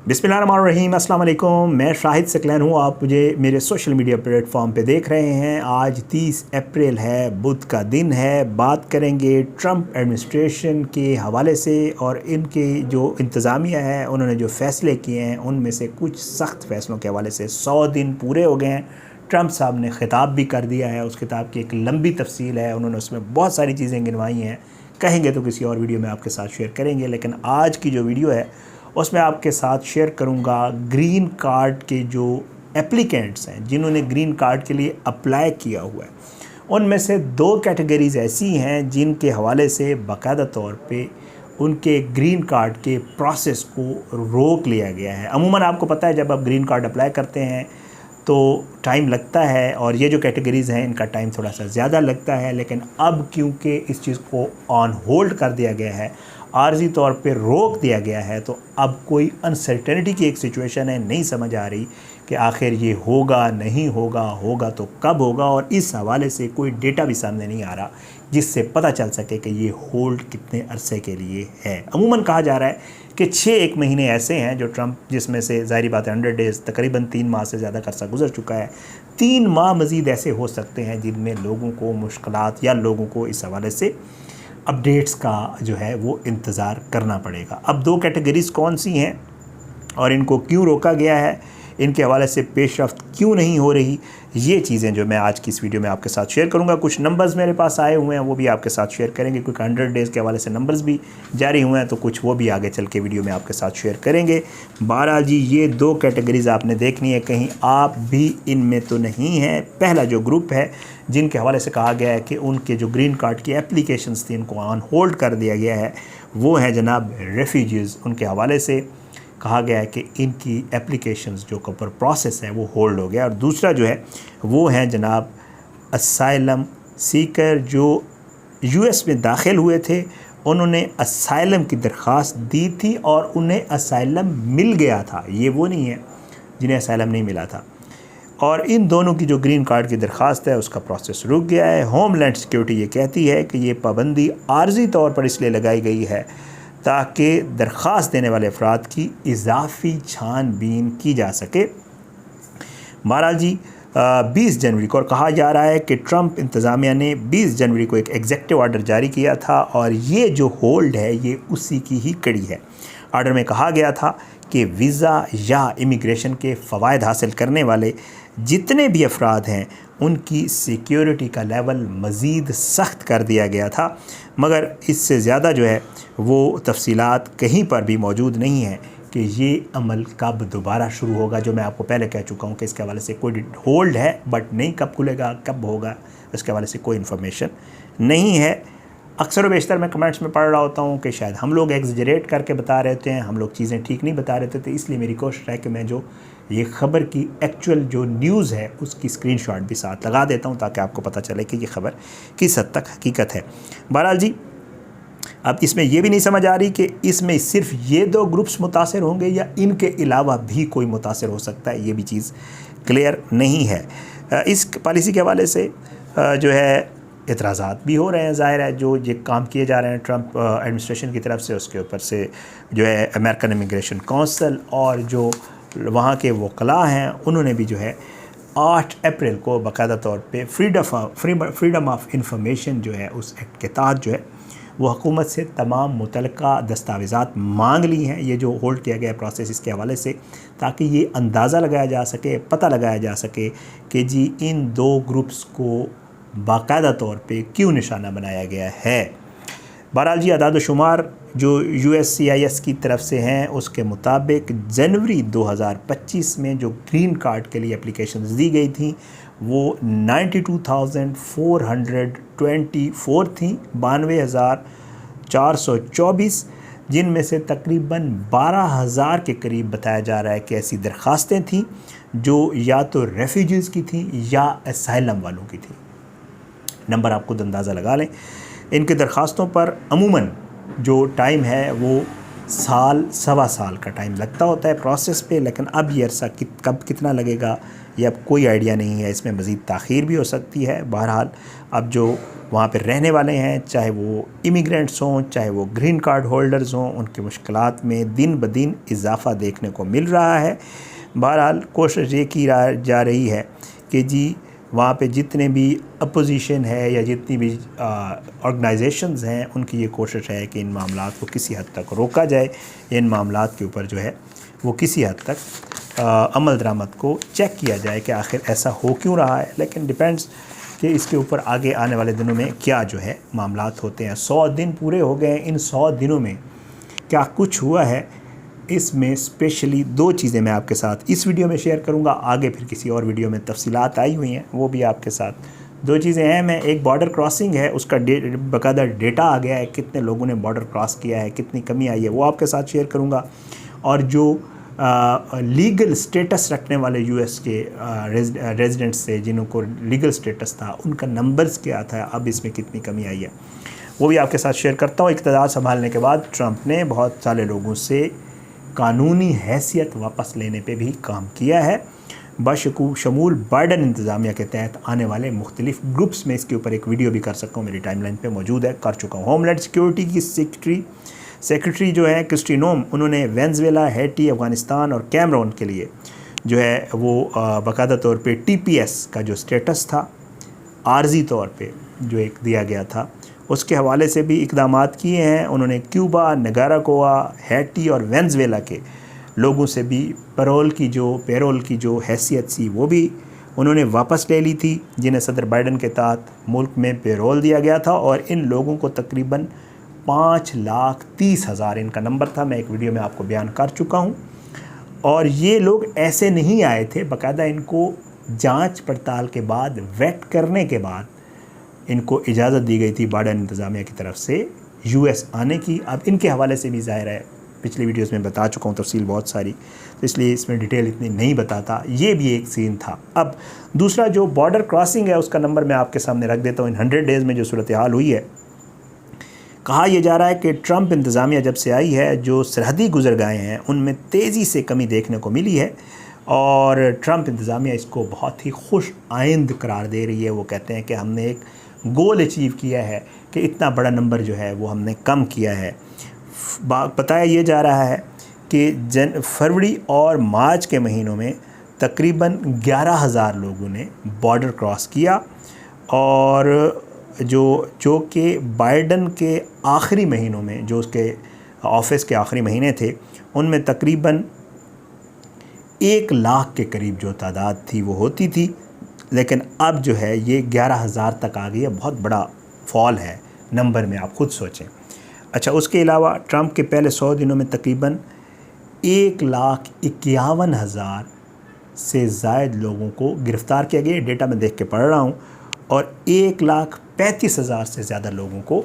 बिस्मिल्लाहिर्रहमानिर्रहीम, अस्सलाम वालेकुम। मैं शाहिद सकलैन हूँ। आप मुझे मेरे सोशल मीडिया प्लेटफॉर्म पे देख रहे हैं। आज 30 अप्रैल है, बुध का दिन है। बात करेंगे ट्रंप एडमिनिस्ट्रेशन के हवाले से और इनके जो इंतज़ामिया है उन्होंने जो फ़ैसले किए हैं उनमें से कुछ सख्त फ़ैसलों के हवाले से। 100 दिन पूरे हो गए हैं। ट्रंप साहब ने ख़िताब भी कर दिया है। उस किताब की एक लंबी तफसील है, उन्होंने उसमें बहुत सारी चीज़ें गिनवाई हैं। कहेंगे तो किसी और वीडियो में आपके साथ शेयर करेंगे, लेकिन आज की जो वीडियो है उसमें आपके साथ शेयर करूंगा ग्रीन कार्ड के जो एप्लीकेंट्स हैं, जिन्होंने ग्रीन कार्ड के लिए अप्लाई किया हुआ है। उनमें से 2 कैटेगरीज़ ऐसी हैं जिनके हवाले से बाकायदा तौर पे उनके ग्रीन कार्ड के प्रोसेस को रोक लिया गया है। अमूमन आपको पता है जब आप ग्रीन कार्ड अप्लाई करते हैं तो टाइम लगता है, और ये जो कैटेगरीज़ हैं इनका टाइम थोड़ा सा ज़्यादा लगता है। लेकिन अब क्योंकि इस चीज़ को ऑन होल्ड कर दिया गया है, आर्जी तौर पे रोक दिया गया है, तो अब कोई अनसर्टेनिटी की एक सिचुएशन है। नहीं समझ आ रही कि आखिर ये होगा नहीं होगा, होगा तो कब होगा, और इस हवाले से कोई डेटा भी सामने नहीं आ रहा जिससे पता चल सके कि ये होल्ड कितने अरसे के लिए है। अमूमन कहा जा रहा है कि 6-1 महीने ऐसे हैं जो ट्रंप, जिसमें से ज़ाहिर बात है 100 डेज़, तकरीबन 3 माह से ज़्यादा अरसा गुजर चुका है। 3 माह मज़ीद ऐसे हो सकते हैं जिनमें लोगों को मुश्किलात या लोगों को इस हवाले से अपडेट्स का जो है वो इंतज़ार करना पड़ेगा। अब 2 कैटेगरीज़ कौन सी हैं और इनको क्यों रोका गया है, इनके हवाले से पेशरफ्त क्यों नहीं हो रही, ये चीज़ें जो मैं आज की इस वीडियो में आपके साथ शेयर करूंगा। कुछ नंबर्स मेरे पास आए हुए हैं वो भी आपके साथ शेयर करेंगे, क्योंकि 100 डेज़ के हवाले से नंबर्स भी जारी हुए हैं, तो कुछ वो भी आगे चल के वीडियो में आपके साथ शेयर करेंगे। बहरहाल जी, ये 2 कैटेगरीज़ आपने देखनी है, कहीं आप भी इनमें तो नहीं हैं। पहला जो ग्रुप है जिनके हवाले से कहा गया है कि उनके जो ग्रीन कार्ड की एप्लीकेशंस थी उनको ऑन होल्ड कर दिया गया है, वो हैं जनाब रेफ्यूजीज़। उनके हवाले से कहा गया है कि इनकी एप्लीकेशंस जो ऊपर प्रोसेस है वो होल्ड हो गया। और दूसरा जो है वो है जनाब असाइलम सीकर, जो यूएस में दाखिल हुए थे, उन्होंने असाइलम की दरख्वास्त दी थी और उन्हें असाइलम मिल गया था। ये वो नहीं है जिन्हें असाइलम नहीं मिला था। और इन दोनों की जो ग्रीन कार्ड की दरख्वास्त है उसका प्रोसेस रुक गया है। होमलैंड सिक्योरिटी ये कहती है कि ये पाबंदी आर्जी तौर पर इसलिए लगाई गई है ताकि दरख्वास्त देने वाले अफराद की इजाफी छानबीन की जा सके। बहरहाल जी, 20 जनवरी को, और कहा जा रहा है कि ट्रंप इंतज़ामिया ने 20 जनवरी को एक एग्जेक्टिव ऑर्डर जारी किया था, और ये जो होल्ड है ये उसी की ही कड़ी है। ऑर्डर में कहा गया था कि वीज़ा या इमिग्रेशन के फ़वायद हासिल करने वाले जितने भी अफराद हैं उनकी सिक्योरिटी का लेवल मज़ीद सख्त कर दिया गया था, मगर इससे ज़्यादा जो है वो तफसीलात कहीं पर भी मौजूद नहीं है कि ये अमल कब दोबारा शुरू होगा। जो मैं आपको पहले कह चुका हूँ कि इसके हवाले से कोई होल्ड है, बट नहीं कब खुलेगा कब होगा इसके हवाले से कोई इन्फॉर्मेशन नहीं है। अक्सर व बेशतर मैं कमेंट्स में पढ़ रहा होता हूँ कि शायद हम लोग एग्जरेट करके बता रहे होते हैं, हम लोग चीज़ें ठीक नहीं बता रहे थे। इसलिए मेरी कोशिश है कि मैं जो ये ख़बर की एक्चुअल जो न्यूज़ है उसकी स्क्रीनशॉट भी साथ लगा देता हूँ ताकि आपको पता चले कि ये ख़बर किस हद तक हकीकत है। बहरहाल जी, अब इसमें यह भी नहीं समझ आ रही कि इसमें सिर्फ ये 2 ग्रुप्स मुतासर होंगे या इनके अलावा भी कोई मुतासर हो सकता है, ये भी चीज़ क्लियर नहीं है। इस पॉलिसी के हवाले से जो है एतराज़ात भी हो रहे हैं। ज़ाहिर है जो ये काम किए जा रहे हैं ट्रंप एडमिनिस्ट्रेशन की तरफ से, उसके ऊपर से जो है अमेरिकन इमिग्रेशन काउंसिल और जो वहाँ के वकला हैं उन्होंने भी जो है 8 अप्रैल को बाकायदा तौर पे फ्रीडम ऑफ इंफॉर्मेशन जो है उस एक्ट के तहत जो है वो हुकूमत से तमाम मुतलका दस्तावेज़ात मांग ली हैं। ये जो होल्ड किया गया प्रोसेस इसके हवाले से, ताकि ये अंदाज़ा लगाया जा सके, पता लगाया जा सके कि जी इन 2 ग्रुप्स को बाकायदा तौर पे क्यों निशाना बनाया गया है। बहरहाल जी, अदाद शुमार जो USCIS की तरफ से हैं उसके मुताबिक जनवरी 2025 में जो ग्रीन कार्ड के लिए एप्लीकेशंस दी गई थी वो 92,424 थी, 92,424, जिनमें से तकरीबन 12,000 के करीब बताया जा रहा है कि ऐसी दरख्वास्तें थीं जो या तो रेफ्यूजीज़ की थी या असाइलम वालों की थी। नंबर आप खुद अंदाज़ा लगा लें। इनकी दरख्वास्तों पर अमूमन जो टाइम है वो साल सवा साल का टाइम लगता होता है प्रोसेस पे, लेकिन अब ये अरसा कब कितना लगेगा ये अब कोई आइडिया नहीं है। इसमें मज़ीद ताख़ीर भी हो सकती है। बहरहाल अब जो वहाँ पे रहने वाले हैं, चाहे वो इमिग्रेंट्स हों, चाहे वो ग्रीन कार्ड होल्डर्स हों, उनकी मुश्किलात में दिन ब दिन इजाफ़ा देखने को मिल रहा है। बहरहाल कोशिश ये की जा रही है कि जी वहाँ पे जितने भी अपोजिशन है या जितनी भी ऑर्गेनाइजेशंस हैं, उनकी ये कोशिश है कि इन मामलात को किसी हद तक रोका जाए, इन मामलात के ऊपर जो है वो किसी हद तक अमल दरामद को चेक किया जाए कि आखिर ऐसा हो क्यों रहा है। लेकिन डिपेंड्स कि इसके ऊपर आगे आने वाले दिनों में क्या जो है मामलात होते हैं। 100 दिन पूरे हो गए हैं, इन 100 दिनों में क्या कुछ हुआ है, इसमें स्पेशली 2 चीज़ें मैं आपके साथ इस वीडियो में शेयर करूंगा। आगे फिर किसी और वीडियो में तफसीलात आई हुई हैं, वो भी आपके साथ 2 चीज़ें हैं। मैं एक बॉर्डर क्रॉसिंग है, उसका बाकायदा डेटा आ गया है, कितने लोगों ने बॉर्डर क्रॉस किया है, कितनी कमी आई है, वो आपके साथ शेयर करूँगा। और जो लीगल स्टेटस रखने वाले यूएस के रेजिडेंट्स थे, जिनको लीगल स्टेटस था, उनका नंबर्स क्या था, अब इसमें कितनी कमी आई है, वो भी आपके साथ शेयर करता हूँ। इक़्तिदार संभालने के बाद ट्रंप ने बहुत सारे लोगों से कानूनी हैसियत वापस लेने पे भी काम किया है, बशमूल बाइडन इंतज़ामिया के तहत आने वाले मुख्तलिफ ग्रुप्स में। इसके ऊपर एक वीडियो भी कर सकता हूँ, मेरी टाइमलाइन पे मौजूद है, कर चुका हूँ। होमलैंड सिक्योरिटी की सेक्रेटरी जो है क्रिस्टी नोम, उन्होंने वेनेजुएला, हैटी, अफ़गानिस्तान और कैमरून के लिए जो है वो बाकायदा तौर पे TPS का जो स्टेटस था, आर्जी तौर पे जो एक दिया गया था, उसके हवाले से भी इक़दामात किए हैं। उन्होंने क्यूबा, निकारागुआ, हैटी और वेनेजुएला के लोगों से भी पेरोल की जो हैसियत थी वो भी उन्होंने वापस ले ली थी, जिन्हें सदर बाइडन के तहत मुल्क में पेरोल दिया गया था। और इन लोगों को तकरीबन 5,30,000 इनका नंबर था, मैं एक वीडियो में आपको बयान कर चुका हूँ। और ये लोग ऐसे नहीं आए थे, बाकायदा इनको जांच पड़ताल के बाद, वेट करने के बाद इनको इजाज़त दी गई थी बाइडन इंतज़ामिया की तरफ से यूएस आने की। अब इनके हवाले से भी ज़ाहिर है, पिछली वीडियोस में बता चुका हूँ तफसील बहुत सारी, तो इसलिए इसमें डिटेल इतनी नहीं बताता। ये भी एक सीन था। अब दूसरा जो बॉर्डर क्रॉसिंग है, उसका नंबर मैं आपके सामने रख देता हूँ। इन 100 डेज़ में जो सूरत हाल हुई है, कहा यह जा रहा है कि ट्रंप इंतज़ामिया जब से आई है, जो सरहदी गुजरगाहें हैं उनमें तेज़ी से कमी देखने को मिली है। और ट्रंप इंतज़ामिया इसको बहुत ही खुश आइंद करार दे रही है। वो कहते हैं कि हमने एक गोल अचीव किया है कि इतना बड़ा नंबर जो है वो हमने कम किया है। बताया ये जा रहा है कि फरवरी और मार्च के महीनों में तकरीबन 11,000 लोगों ने बॉर्डर क्रॉस किया। और जो कि बाइडन के आखिरी महीनों में, जो उसके ऑफिस के आखिरी महीने थे, उनमें तकरीबन 1 लाख के करीब जो तादाद थी वो होती थी। लेकिन अब जो है ये 11,000 तक आ गई है। बहुत बड़ा फॉल है नंबर में, आप खुद सोचें। अच्छा, उसके अलावा ट्रंप के पहले 100 दिनों में तकरीबन 1,51,000 से ज़ायद लोगों को गिरफ़्तार किया गया, डेटा मैं देख के पढ़ रहा हूँ। और 1,35,000 से ज़्यादा लोगों को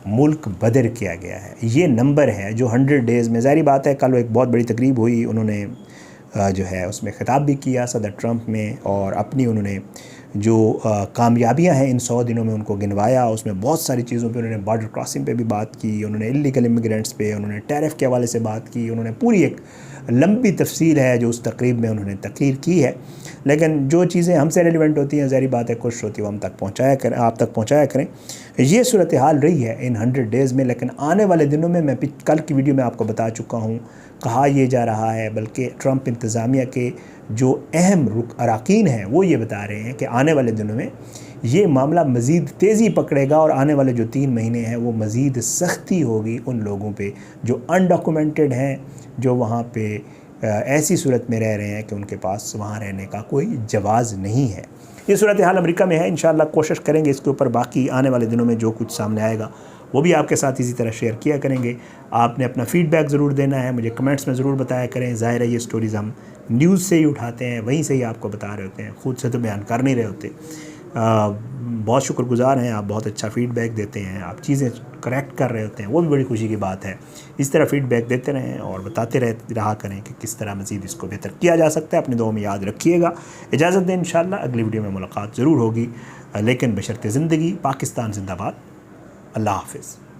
मुल्क बदर किया गया है। ये नंबर है जो 100 डेज़ में। ज़ाहिर बात है, कल एक बहुत बड़ी तकरीब हुई, उन्होंने जो है उसमें ख़िताब भी किया सदर ट्रंप में, और अपनी उन्होंने जो कामयाबियां हैं इन 100 दिनों में उनको गिनवाया। उसमें बहुत सारी चीज़ों पे उन्होंने बॉर्डर क्रॉसिंग पे भी बात की, उन्होंने इलीगल इमिग्रेंट्स पे, उन्होंने टैरिफ के हवाले से बात की, उन्होंने पूरी एक लंबी तफसील है जो उस तकरीब में उन्होंने तकरीर की है। लेकिन जो चीज़ें हमसे रेलिवेंट होती हैं, ज़ाहिर बात है कुछ होती है वो हम तक पहुँचाया करें, आप तक पहुँचाया करें। ये सूरत हाल रही है इन 100 डेज़ में। लेकिन आने वाले दिनों में, मैं कल की वीडियो में आपको बता चुका हूँ, कहा यह जा रहा है, बल्कि ट्रंप इंतज़ामिया के जो अहम अरकान हैं वो ये बता रहे हैं कि आने वाले दिनों में ये मामला मज़ीद तेज़ी पकड़ेगा और आने वाले जो 3 महीने हैं वो मज़ीद सख्ती होगी उन लोगों पे जो अनडॉक्यूमेंटेड हैं, जो वहाँ पे ऐसी सूरत में रह रहे हैं कि उनके पास वहाँ रहने का कोई जवाज़ नहीं है। ये सूरत हाल अमेरिका में है। इंशाअल्लाह कोशिश करेंगे इसके ऊपर बाकी आने वाले दिनों में जो कुछ सामने आएगा वो भी आपके साथ इसी तरह शेयर किया करेंगे। आपने अपना फ़ीडबैक ज़रूर देना है, मुझे कमेंट्स में ज़रूर बताया करें। ज़ाहिर है ये स्टोरीज़ हम न्यूज़ से ही उठाते हैं, वहीं से ही आपको बता रहे होते हैं, ख़ुद से तो बयान कर नहीं रहे होते। बहुत शुक्रगुज़ार हैं, आप बहुत अच्छा फ़ीडबैक देते हैं, आप चीज़ें करेक्ट कर रहे होते हैं, वो भी बड़ी खुशी की बात है। इस तरह फ़ीडबैक देते रहें और बताते रहा करें कि किस तरह मज़ीद इसको बेहतर किया जा सकता है। अपनी दुआओं में याद रखिएगा। इजाज़त दें, इंशाअल्लाह अगली वीडियो में मुलाकात ज़रूर होगी, लेकिन बशर्ते ज़िंदगी। पाकिस्तान ज़िंदाबाद। अल्लाह हाफ़िज़।